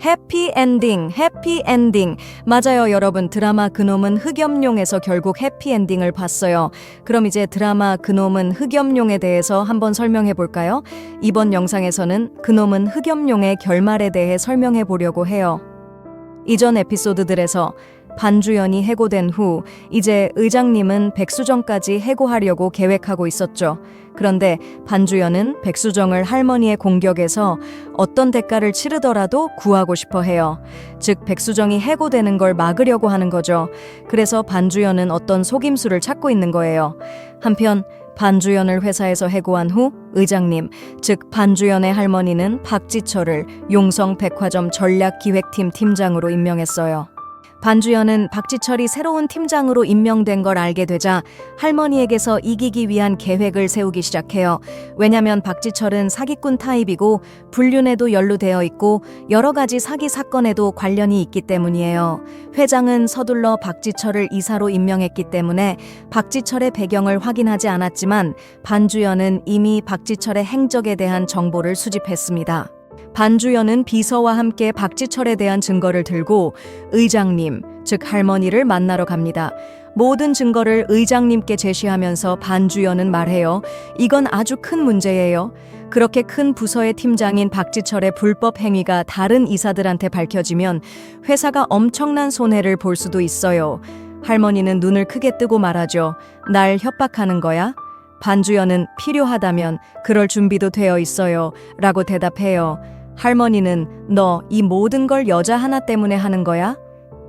해피엔딩, 해피엔딩. 맞아요, 여러분. 드라마 그놈은 흑염룡에서 결국 해피엔딩을 봤어요. 그럼 이제 드라마 그놈은 흑염룡에 대해서 한번 설명해 볼까요? 이번 영상에서는 그놈은 흑염룡의 결말에 대해 설명해 보려고 해요. 이전 에피소드들에서 반주연이 해고된 후 이제 의장님은 백수정까지 해고하려고 계획하고 있었죠. 그런데 반주연은 백수정을 할머니의 공격에서 어떤 대가를 치르더라도 구하고 싶어 해요. 즉 백수정이 해고되는 걸 막으려고 하는 거죠. 그래서 반주연은 어떤 속임수를 찾고 있는 거예요. 한편 반주연을 회사에서 해고한 후 의장님, 즉 반주연의 할머니는 박지철을 용성백화점 전략기획팀 팀장으로 임명했어요. 반주연은 박지철이 새로운 팀장으로 임명된 걸 알게 되자 할머니에게서 이기기 위한 계획을 세우기 시작해요. 왜냐면 박지철은 사기꾼 타입이고 불륜에도 연루되어 있고 여러 가지 사기 사건에도 관련이 있기 때문이에요. 회장은 서둘러 박지철을 이사로 임명했기 때문에 박지철의 배경을 확인하지 않았지만 반주연은 이미 박지철의 행적에 대한 정보를 수집했습니다. 반주연은 비서와 함께 박지철에 대한 증거를 들고 의장님, 즉 할머니를 만나러 갑니다. 모든 증거를 의장님께 제시하면서 반주연은 말해요. 이건 아주 큰 문제예요. 그렇게 큰 부서의 팀장인 박지철의 불법 행위가 다른 이사들한테 밝혀지면 회사가 엄청난 손해를 볼 수도 있어요. 할머니는 눈을 크게 뜨고 말하죠. 날 협박하는 거야? 반주연은 필요하다면 그럴 준비도 되어 있어요. 라고 대답해요. 할머니는 너 이 모든 걸 여자 하나 때문에 하는 거야?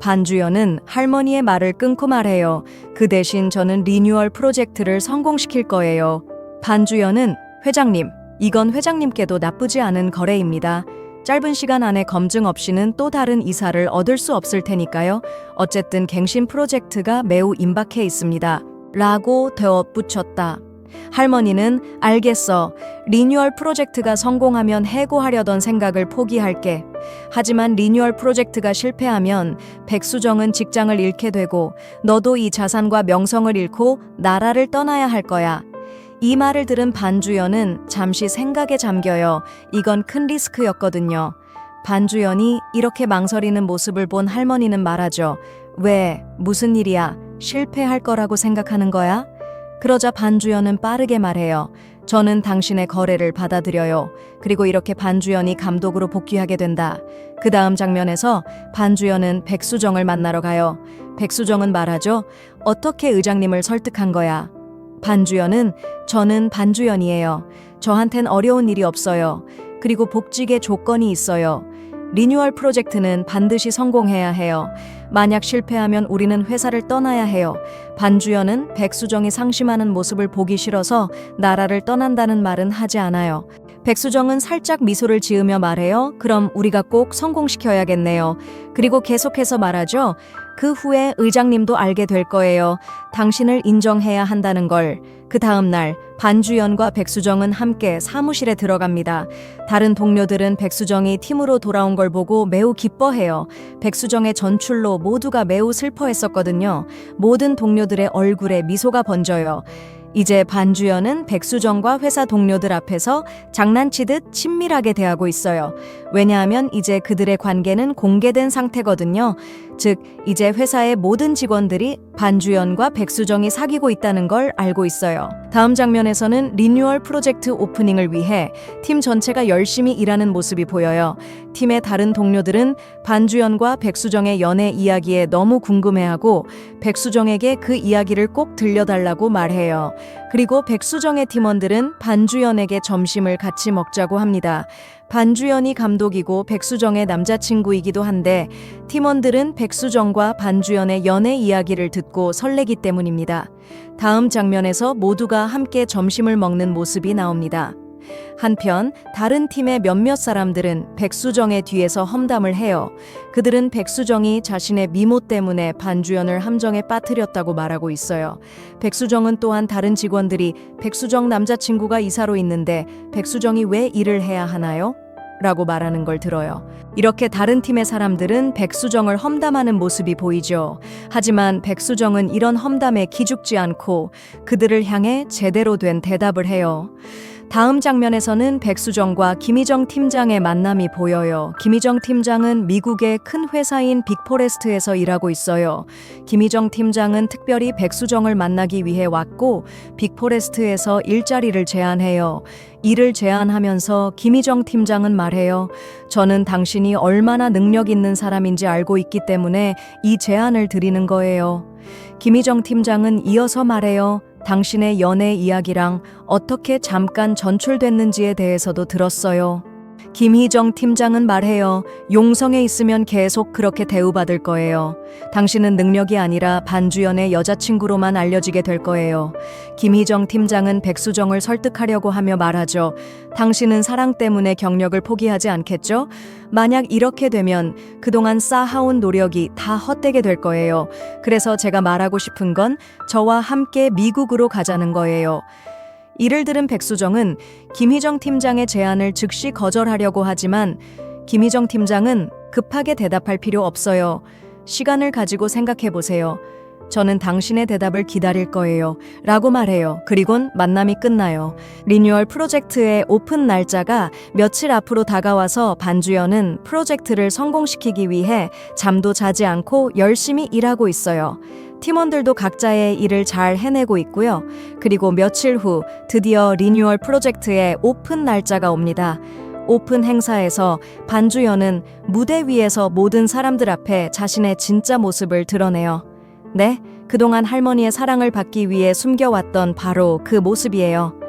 반주연은 할머니의 말을 끊고 말해요. 그 대신 저는 리뉴얼 프로젝트를 성공시킬 거예요. 반주연은 회장님, 이건 회장님께도 나쁘지 않은 거래입니다. 짧은 시간 안에 검증 없이는 또 다른 이사를 얻을 수 없을 테니까요. 어쨌든 갱신 프로젝트가 매우 임박해 있습니다. 라고 덧붙였다. 할머니는 알겠어. 리뉴얼 프로젝트가 성공하면 해고하려던 생각을 포기할게. 하지만 리뉴얼 프로젝트가 실패하면 백수정은 직장을 잃게 되고 너도 이 자산과 명성을 잃고 나라를 떠나야 할 거야. 이 말을 들은 반주연은 잠시 생각에 잠겨요. 이건 큰 리스크였거든요. 반주연이 이렇게 망설이는 모습을 본 할머니는 말하죠. 왜? 무슨 일이야? 실패할 거라고 생각하는 거야? 그러자 반주연은 빠르게 말해요. 저는 당신의 거래를 받아들여요. 그리고 이렇게 반주연이 감독으로 복귀하게 된다. 그 다음 장면에서 반주연은 백수정을 만나러 가요. 백수정은 말하죠. 어떻게 의장님을 설득한 거야? 반주연은 저는 반주연이에요. 저한텐 어려운 일이 없어요. 그리고 복직의 조건이 있어요. 리뉴얼 프로젝트는 반드시 성공해야 해요. 만약 실패하면 우리는 회사를 떠나야 해요. 반주연은 백수정이 상심하는 모습을 보기 싫어서 나라를 떠난다는 말은 하지 않아요. 백수정은 살짝 미소를 지으며 말해요. 그럼 우리가 꼭 성공시켜야겠네요. 그리고 계속해서 말하죠. 그 후에 의장님도 알게 될 거예요. 당신을 인정해야 한다는 걸. 그 다음 날 반주연과 백수정은 함께 사무실에 들어갑니다. 다른 동료들은 백수정이 팀으로 돌아온 걸 보고 매우 기뻐해요. 백수정의 전출로 모두가 매우 슬퍼했었거든요. 모든 동료들의 얼굴에 미소가 번져요. 이제 반주연은 백수정과 회사 동료들 앞에서 장난치듯 친밀하게 대하고 있어요. 왜냐하면 이제 그들의 관계는 공개된 상태거든요. 즉, 이제 회사의 모든 직원들이 반주연과 백수정이 사귀고 있다는 걸 알고 있어요. 다음 장면에서는 리뉴얼 프로젝트 오프닝을 위해 팀 전체가 열심히 일하는 모습이 보여요. 팀의 다른 동료들은 반주연과 백수정의 연애 이야기에 너무 궁금해하고 백수정에게 그 이야기를 꼭 들려달라고 말해요. 그리고 백수정의 팀원들은 반주연에게 점심을 같이 먹자고 합니다. 반주연이 감독이고 백수정의 남자친구이기도 한데 팀원들은 백수정과 반주연의 연애 이야기를 듣고 설레기 때문입니다. 다음 장면에서 모두가 함께 점심을 먹는 모습이 나옵니다. 한편 다른 팀의 몇몇 사람들은 백수정의 뒤에서 험담을 해요. 그들은 백수정이 자신의 미모 때문에 반주연을 함정에 빠뜨렸다고 말하고 있어요. 백수정은 또한 다른 직원들이 백수정 남자친구가 이사로 있는데 백수정이 왜 일을 해야 하나요? 라고 말하는 걸 들어요. 이렇게 다른 팀의 사람들은 백수정을 험담하는 모습이 보이죠. 하지만 백수정은 이런 험담에 기죽지 않고 그들을 향해 제대로 된 대답을 해요. 다음 장면에서는 백수정과 김희정 팀장의 만남이 보여요. 김희정 팀장은 미국의 큰 회사인 빅포레스트에서 일하고 있어요. 김희정 팀장은 특별히 백수정을 만나기 위해 왔고 빅포레스트에서 일자리를 제안해요. 일을 제안하면서 김희정 팀장은 말해요. 저는 당신이 얼마나 능력 있는 사람인지 알고 있기 때문에 이 제안을 드리는 거예요. 김희정 팀장은 이어서 말해요. 당신의 연애 이야기랑 어떻게 잠깐 전출됐는지에 대해서도 들었어요. 김희정 팀장은 말해요. 용성에 있으면 계속 그렇게 대우받을 거예요. 당신은 능력이 아니라 반주연의 여자친구로만 알려지게 될 거예요. 김희정 팀장은 백수정을 설득하려고 하며 말하죠. 당신은 사랑 때문에 경력을 포기하지 않겠죠? 만약 이렇게 되면 그동안 쌓아온 노력이 다 헛되게 될 거예요. 그래서 제가 말하고 싶은 건 저와 함께 미국으로 가자는 거예요. 이를 들은 백수정은 김희정 팀장의 제안을 즉시 거절하려고 하지만 김희정 팀장은 급하게 대답할 필요 없어요. 시간을 가지고 생각해 보세요. 저는 당신의 대답을 기다릴 거예요. 라고 말해요. 그리곤 만남이 끝나요. 리뉴얼 프로젝트의 오픈 날짜가 며칠 앞으로 다가와서 반주연은 프로젝트를 성공시키기 위해 잠도 자지 않고 열심히 일하고 있어요. 팀원들도 각자의 일을 잘 해내고 있고요. 그리고 며칠 후 드디어 리뉴얼 프로젝트의 오픈 날짜가 옵니다. 오픈 행사에서 반주연은 무대 위에서 모든 사람들 앞에 자신의 진짜 모습을 드러내요. 네, 그동안 할머니의 사랑을 받기 위해 숨겨왔던 바로 그 모습이에요.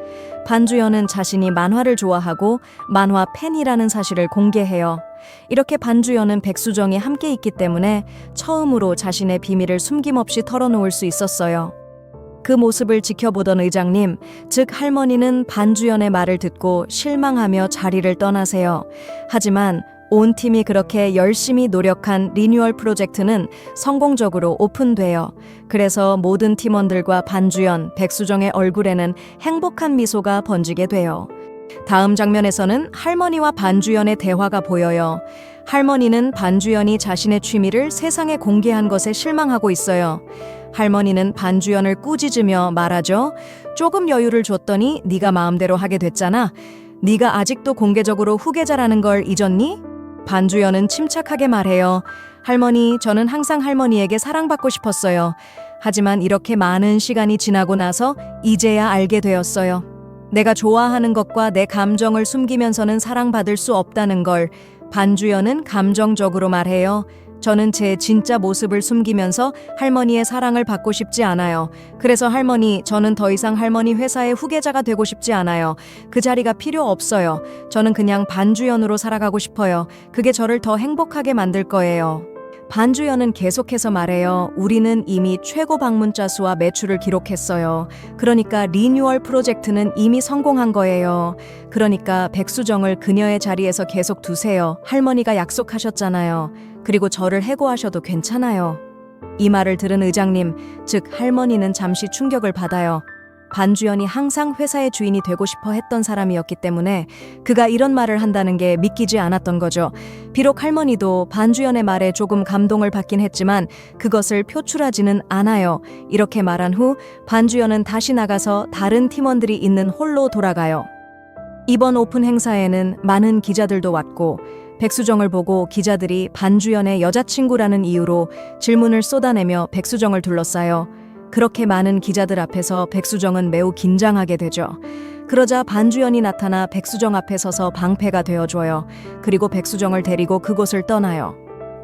반주연은 자신이 만화를 좋아하고 만화 팬이라는 사실을 공개해요. 이렇게 반주연은 백수정이 함께 있기 때문에 처음으로 자신의 비밀을 숨김없이 털어놓을 수 있었어요. 그 모습을 지켜보던 의장님, 즉 할머니는 반주연의 말을 듣고 실망하며 자리를 떠나세요. 하지만 온 팀이 그렇게 열심히 노력한 리뉴얼 프로젝트는 성공적으로 오픈돼요. 그래서 모든 팀원들과 반주연, 백수정의 얼굴에는 행복한 미소가 번지게 돼요. 다음 장면에서는 할머니와 반주연의 대화가 보여요. 할머니는 반주연이 자신의 취미를 세상에 공개한 것에 실망하고 있어요. 할머니는 반주연을 꾸짖으며 말하죠. 조금 여유를 줬더니 네가 마음대로 하게 됐잖아. 네가 아직도 공개적으로 후계자라는 걸 잊었니? 반주연은 침착하게 말해요. 할머니, 저는 항상 할머니에게 사랑받고 싶었어요. 하지만 이렇게 많은 시간이 지나고 나서 이제야 알게 되었어요. 내가 좋아하는 것과 내 감정을 숨기면서는 사랑받을 수 없다는 걸. 반주연은 감정적으로 말해요. 저는 제 진짜 모습을 숨기면서 할머니의 사랑을 받고 싶지 않아요. 그래서 할머니, 저는 더 이상 할머니 회사의 후계자가 되고 싶지 않아요. 그 자리가 필요 없어요. 저는 그냥 반주연으로 살아가고 싶어요. 그게 저를 더 행복하게 만들 거예요. 반주연은 계속해서 말해요. 우리는 이미 최고 방문자 수와 매출을 기록했어요. 그러니까 리뉴얼 프로젝트는 이미 성공한 거예요. 그러니까 백수정을 그녀의 자리에서 계속 두세요. 할머니가 약속하셨잖아요. 그리고 저를 해고하셔도 괜찮아요. 이 말을 들은 의장님, 즉 할머니는 잠시 충격을 받아요. 반주연이 항상 회사의 주인이 되고 싶어 했던 사람이었기 때문에 그가 이런 말을 한다는 게 믿기지 않았던 거죠. 비록 할머니도 반주연의 말에 조금 감동을 받긴 했지만 그것을 표출하지는 않아요. 이렇게 말한 후 반주연은 다시 나가서 다른 팀원들이 있는 홀로 돌아가요. 이번 오픈 행사에는 많은 기자들도 왔고 백수정을 보고 기자들이 반주연의 여자친구라는 이유로 질문을 쏟아내며 백수정을 둘러싸요. 그렇게 많은 기자들 앞에서 백수정은 매우 긴장하게 되죠. 그러자 반주연이 나타나 백수정 앞에 서서 방패가 되어줘요. 그리고 백수정을 데리고 그곳을 떠나요.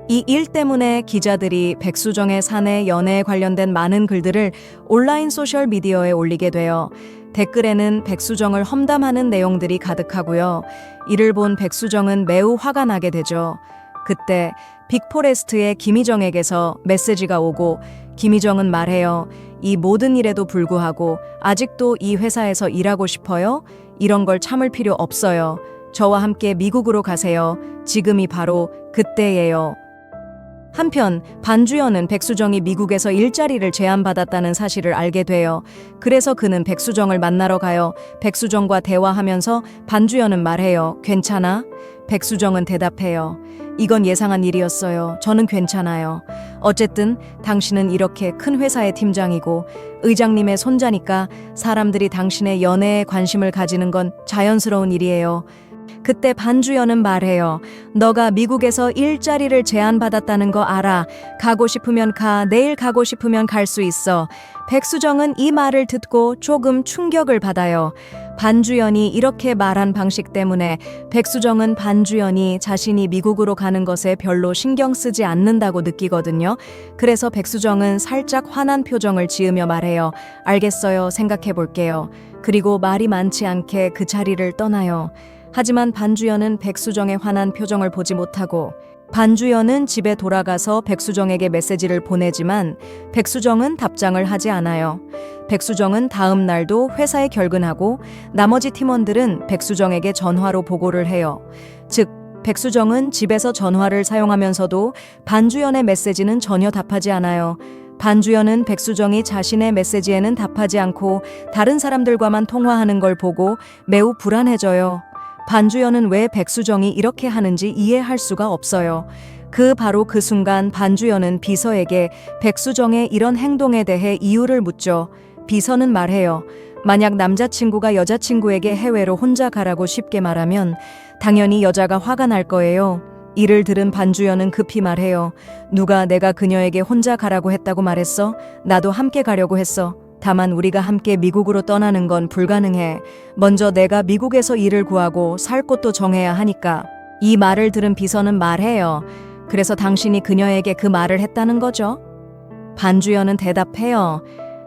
이 일 때문에 기자들이 백수정의 사내 연애에 관련된 많은 글들을 온라인 소셜 미디어에 올리게 돼요. 댓글에는 백수정을 험담하는 내용들이 가득하고요. 이를 본 백수정은 매우 화가 나게 되죠. 그때 빅포레스트의 김희정에게서 메시지가 오고 김희정은 말해요. 이 모든 일에도 불구하고 아직도 이 회사에서 일하고 싶어요? 이런 걸 참을 필요 없어요. 저와 함께 미국으로 가세요. 지금이 바로 그때예요. 한편 반주연은 백수정이 미국에서 일자리를 제안받았다는 사실을 알게 돼요. 그래서 그는 백수정을 만나러 가요. 백수정과 대화하면서 반주연은 말해요. 괜찮아? 백수정은 대답해요. 이건 예상한 일이었어요. 저는 괜찮아요. 어쨌든 당신은 이렇게 큰 회사의 팀장이고 의장님의 손자니까 사람들이 당신의 연애에 관심을 가지는 건 자연스러운 일이에요. 그때 반주연은 말해요. 너가 미국에서 일자리를 제안받았다는 거 알아. 가고 싶으면 가. 내일 가고 싶으면 갈 수 있어. 백수정은 이 말을 듣고 조금 충격을 받아요. 반주연이 이렇게 말한 방식 때문에 백수정은 반주연이 자신이 미국으로 가는 것에 별로 신경 쓰지 않는다고 느끼거든요. 그래서 백수정은 살짝 화난 표정을 지으며 말해요. 알겠어요. 생각해 볼게요. 그리고 말이 많지 않게 그 자리를 떠나요. 하지만 반주연은 백수정의 화난 표정을 보지 못하고 반주연은 집에 돌아가서 백수정에게 메시지를 보내지만 백수정은 답장을 하지 않아요. 백수정은 다음 날도 회사에 결근하고 나머지 팀원들은 백수정에게 전화로 보고를 해요. 즉, 백수정은 집에서 전화를 사용하면서도 반주연의 메시지는 전혀 답하지 않아요. 반주연은 백수정이 자신의 메시지에는 답하지 않고 다른 사람들과만 통화하는 걸 보고 매우 불안해져요. 반주연은 왜 백수정이 이렇게 하는지 이해할 수가 없어요. 바로 그 순간 반주연은 비서에게 백수정의 이런 행동에 대해 이유를 묻죠. 비서는 말해요. 만약 남자친구가 여자친구에게 해외로 혼자 가라고 쉽게 말하면 당연히 여자가 화가 날 거예요. 이를 들은 반주연은 급히 말해요. 누가 내가 그녀에게 혼자 가라고 했다고 말했어? 나도 함께 가려고 했어. 다만 우리가 함께 미국으로 떠나는 건 불가능해. 먼저 내가 미국에서 일을 구하고 살 곳도 정해야 하니까. 이 말을 들은 비서는 말해요. 그래서 당신이 그녀에게 그 말을 했다는 거죠? 반주연은 대답해요.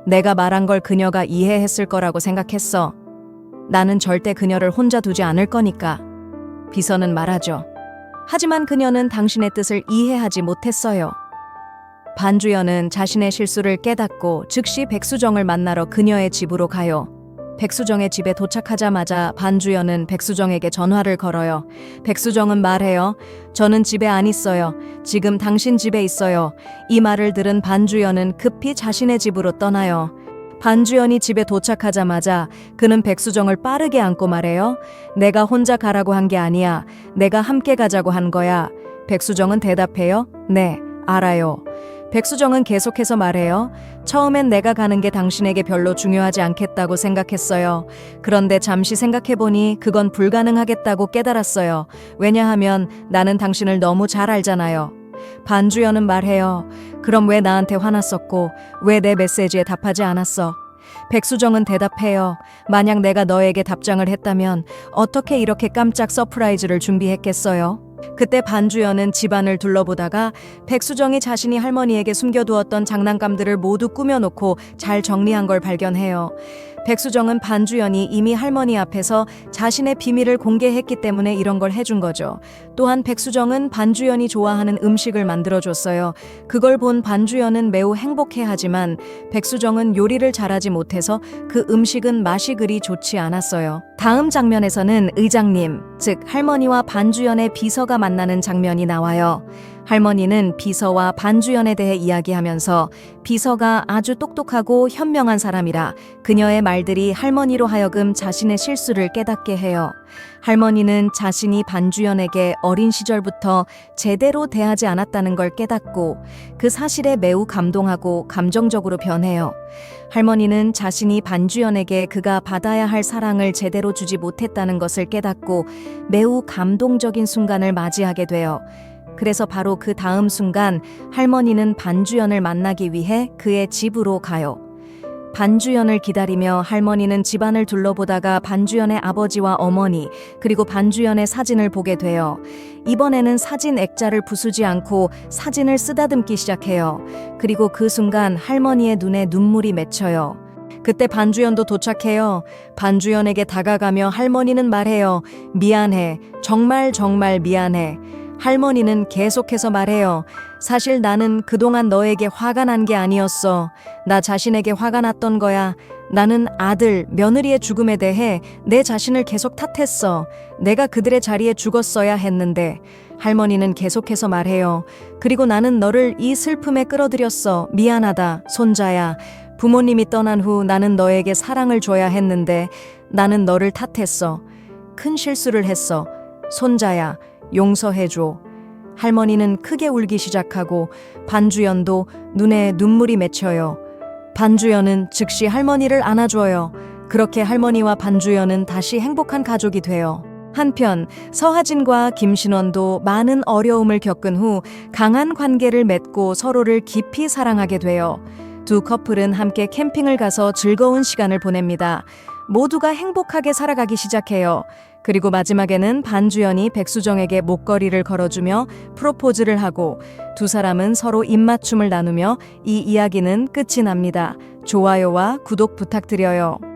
내가 말한 걸 그녀가 이해했을 거라고 생각했어. 나는 절대 그녀를 혼자 두지 않을 거니까. 비서는 말하죠. 하지만 그녀는 당신의 뜻을 이해하지 못했어요. 반주연은 자신의 실수를 깨닫고 즉시 백수정을 만나러 그녀의 집으로 가요. 백수정의 집에 도착하자마자 반주연은 백수정에게 전화를 걸어요. 백수정은 말해요. 저는 집에 안 있어요. 지금 당신 집에 있어요. 이 말을 들은 반주연은 급히 자신의 집으로 떠나요. 반주연이 집에 도착하자마자 그는 백수정을 빠르게 안고 말해요. 내가 혼자 가라고 한 게 아니야. 내가 함께 가자고 한 거야. 백수정은 대답해요. 네, 알아요. 백수정은 계속해서 말해요. 처음엔 내가 가는 게 당신에게 별로 중요하지 않겠다고 생각했어요. 그런데 잠시 생각해보니 그건 불가능하겠다고 깨달았어요. 왜냐하면 나는 당신을 너무 잘 알잖아요. 반주연은 말해요. 그럼 왜 나한테 화났었고 왜 내 메시지에 답하지 않았어? 백수정은 대답해요. 만약 내가 너에게 답장을 했다면 어떻게 이렇게 깜짝 서프라이즈를 준비했겠어요? 그때 반주연은 집안을 둘러보다가 백수정이 자신이 할머니에게 숨겨두었던 장난감들을 모두 꾸며놓고 잘 정리한 걸 발견해요. 백수정은 반주연이 이미 할머니 앞에서 자신의 비밀을 공개했기 때문에 이런 걸 해준 거죠. 또한 백수정은 반주연이 좋아하는 음식을 만들어줬어요. 그걸 본 반주연은 매우 행복해하지만 백수정은 요리를 잘하지 못해서 그 음식은 맛이 그리 좋지 않았어요. 다음 장면에서는 의장님, 즉 할머니와 반주연의 비서가 만나는 장면이 나와요. 할머니는 비서와 반주연에 대해 이야기하면서 비서가 아주 똑똑하고 현명한 사람이라 그녀의 말들이 할머니로 하여금 자신의 실수를 깨닫게 해요. 할머니는 자신이 반주연에게 어린 시절부터 제대로 대하지 않았다는 걸 깨닫고 그 사실에 매우 감동하고 감정적으로 변해요. 할머니는 자신이 반주연에게 그가 받아야 할 사랑을 제대로 주지 못했다는 것을 깨닫고 매우 감동적인 순간을 맞이하게 돼요. 그래서 바로 그 다음 순간 할머니는 반주연을 만나기 위해 그의 집으로 가요. 반주연을 기다리며 할머니는 집안을 둘러보다가 반주연의 아버지와 어머니 그리고 반주연의 사진을 보게 돼요. 이번에는 사진 액자를 부수지 않고 사진을 쓰다듬기 시작해요. 그리고 그 순간 할머니의 눈에 눈물이 맺혀요. 그때 반주연도 도착해요. 반주연에게 다가가며 할머니는 말해요. 미안해. 정말 미안해. 할머니는 계속해서 말해요. 사실 나는 그동안 너에게 화가 난 게 아니었어. 나 자신에게 화가 났던 거야. 나는 아들, 며느리의 죽음에 대해 내 자신을 계속 탓했어. 내가 그들의 자리에 죽었어야 했는데. 할머니는 계속해서 말해요. 그리고 나는 너를 이 슬픔에 끌어들였어. 미안하다, 손자야. 부모님이 떠난 후 나는 너에게 사랑을 줘야 했는데 나는 너를 탓했어. 큰 실수를 했어. 손자야, 용서해줘. 할머니는 크게 울기 시작하고 반주연도 눈에 눈물이 맺혀요. 반주연은 즉시 할머니를 안아줘요. 그렇게 할머니와 반주연은 다시 행복한 가족이 돼요. 한편 서하진과 김신원도 많은 어려움을 겪은 후 강한 관계를 맺고 서로를 깊이 사랑하게 돼요. 두 커플은 함께 캠핑을 가서 즐거운 시간을 보냅니다. 모두가 행복하게 살아가기 시작해요. 그리고 마지막에는 반주연이 백수정에게 목걸이를 걸어주며 프로포즈를 하고 두 사람은 서로 입맞춤을 나누며 이 이야기는 끝이 납니다. 좋아요와 구독 부탁드려요.